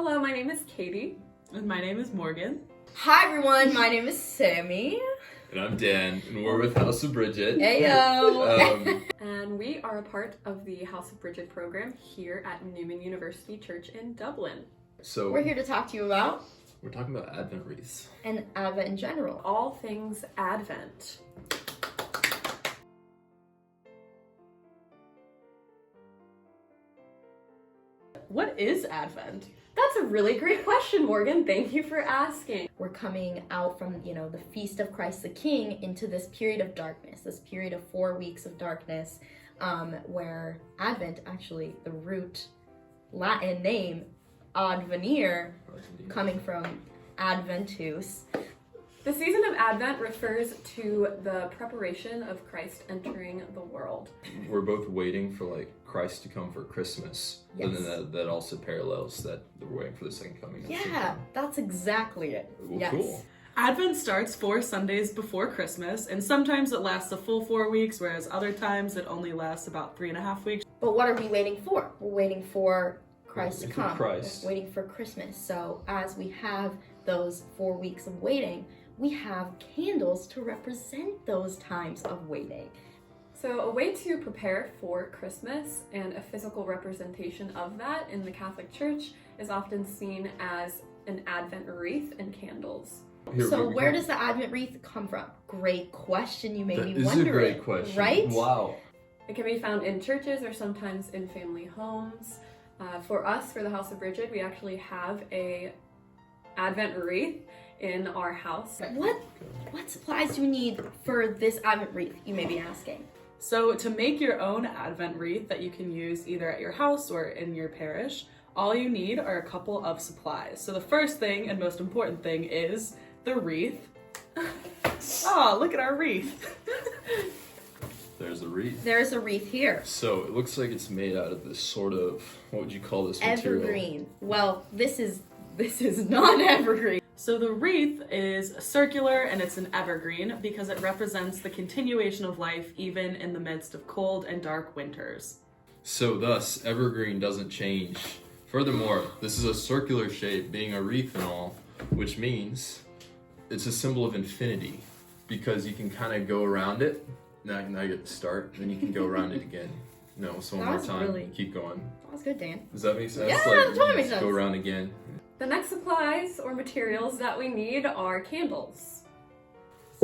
Hello, my name is Katie. And my name is Morgan. Hi everyone, my name is Sammy. And I'm Dan, and we're with House of Brigid. Heyo! And we are a part of the House of Brigid program here at Newman University Church in Dublin. So We're here to talk to you about we're talking about Advent wreaths. and Advent in general. All things Advent. What is Advent? That's a really great question, Morgan. Thank you for asking. We're coming out from, the feast of Christ the King into this period of darkness, this period of 4 weeks of darkness, where Advent, actually, the root Latin name, advenire, coming from adventus. The season of Advent refers to the preparation of Christ entering the world. We're both waiting for Christ to come for Christmas. Yes. And then that also parallels that we're waiting for the second coming. Yeah, that's exactly it. Well, Yes. cool. Advent starts 4 Sundays before Christmas, and sometimes it lasts a full 4 weeks, whereas other times it only lasts about 3.5 weeks. But what are we waiting for? We're waiting for Christ to Waiting for come. Christ. We're waiting for Christmas. So as we have those 4 weeks of waiting, we have candles to represent those times of waiting. So a way to prepare for Christmas and a physical representation of that in the Catholic Church is often seen as an Advent wreath and candles. So where does the Advent wreath come from? Great question, you may That be is wondering. a great question. Right? Wow. It can be found in churches or sometimes in family homes. For us, for the House of Brigid, we actually have a Advent wreath in our house. What supplies do you need for this Advent wreath, you may be asking? So to make your own Advent wreath that you can use either at your house or in your parish, all you need are a couple of supplies. So the first thing and most important thing is the wreath. Oh, look at our wreath. There's a wreath. There's a wreath here. So it looks like it's made out of this sort of, what would you call this material? Evergreen. Well, this is not evergreen. So the wreath is circular and it's an evergreen because it represents the continuation of life even in the midst of cold and dark winters. So thus, evergreen doesn't change. Furthermore, this is a circular shape, being a wreath and all, which means it's a symbol of infinity because you can kind of go around it. Now you get the start, then you can go around it again. No, so one That more was time. really- Keep going. That was good, Dan. Does that make sense? Yeah, that totally makes Go sense. around again. The next supplies or materials that we need are candles.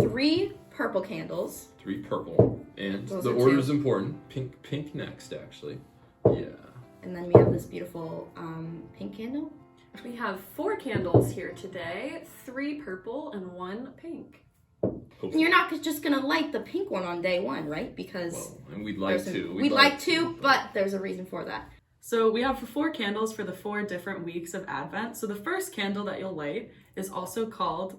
3 purple candles. 3 purple. And Those the are order 2. is important. Pink next, actually. Yeah. And then we have this beautiful pink candle. We have 4 candles here today, 3 purple and 1 pink. And you're not just gonna light the pink one on day 1, right? Because Well, and we'd like to. we'd like to, but there's a reason for that. So we have 4 candles for the 4 different weeks of Advent. So the first candle that you'll light is also called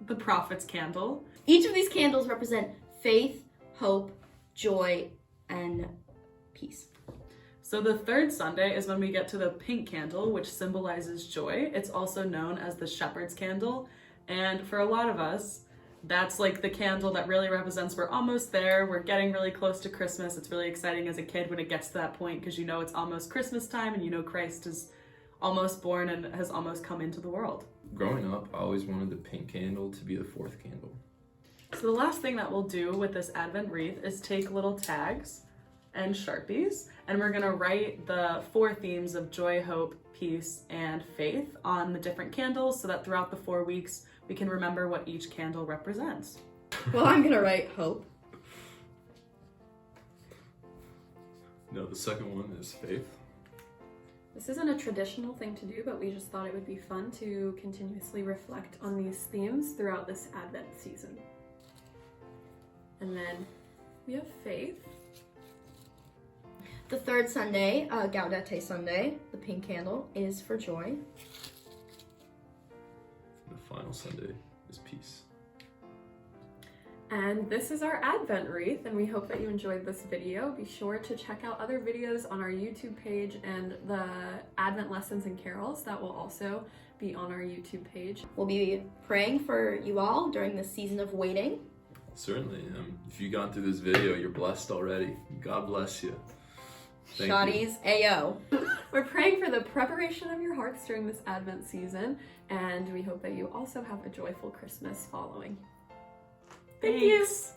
the Prophet's Candle. Each of these candles represent faith, hope, joy, and peace. So the third Sunday is when we get to the pink candle, which symbolizes joy. It's also known as the Shepherd's Candle. And for a lot of us, that's like the candle that really represents we're almost there, we're getting really close to Christmas. It's really exciting as a kid when it gets to that point because you know it's almost Christmas time and you know Christ is almost born and has almost come into the world. Growing up, I always wanted the pink candle to be the 4th candle. So the last thing that we'll do with this Advent wreath is take little tags and Sharpies, and we're gonna write the 4 themes of joy, hope, peace, and faith on the different candles so that throughout the 4 weeks we can remember what each candle represents. Well, I'm gonna write hope. No, the second one is faith. This isn't a traditional thing to do, but we just thought it would be fun to continuously reflect on these themes throughout this Advent season. And then we have faith. The third Sunday, Gaudete Sunday, the pink candle, is for joy. The final Sunday is peace. And this is our Advent wreath, and we hope that you enjoyed this video. Be sure to check out other videos on our YouTube page and the Advent lessons and carols that will also be on our YouTube page. We'll be praying for you all during this season of waiting. Certainly. If you've gone through this video, you're blessed already. God bless you. Thank Shotties, Ayo. We're praying for the preparation of your hearts during this Advent season, and we hope that you also have a joyful Christmas following. Thank you. Thanks.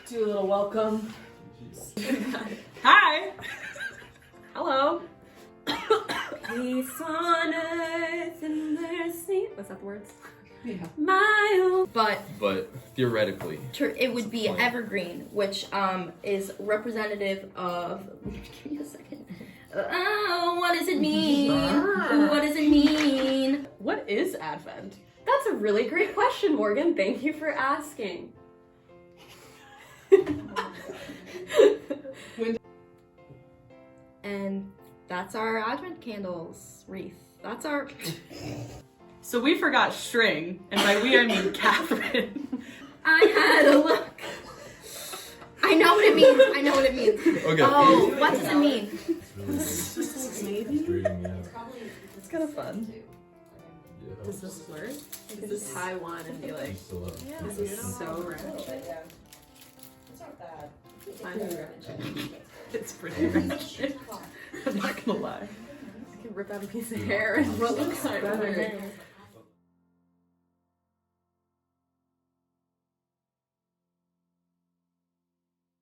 Do a little welcome. Hi. Hello. Peace on earth and mercy. What's that the words? Yeah. Mild. But But theoretically, it would be Point. evergreen, which is representative of. Give me a second. Oh, what does it mean? What does it mean? What is Advent? That's a really great question, Morgan. Thank you for asking. And that's our Advent candles wreath. That's our. So we forgot string, and by we I mean Catherine. I had a look. I know what it means. I know what it means. okay. Oh, what does it mean? It's kind of fun. Does this work? You could just tie one and be like, this is so ratchet. Mine's ratchet. It's pretty ratchet. I'm not gonna lie. I can rip out a piece of hair and what looks better.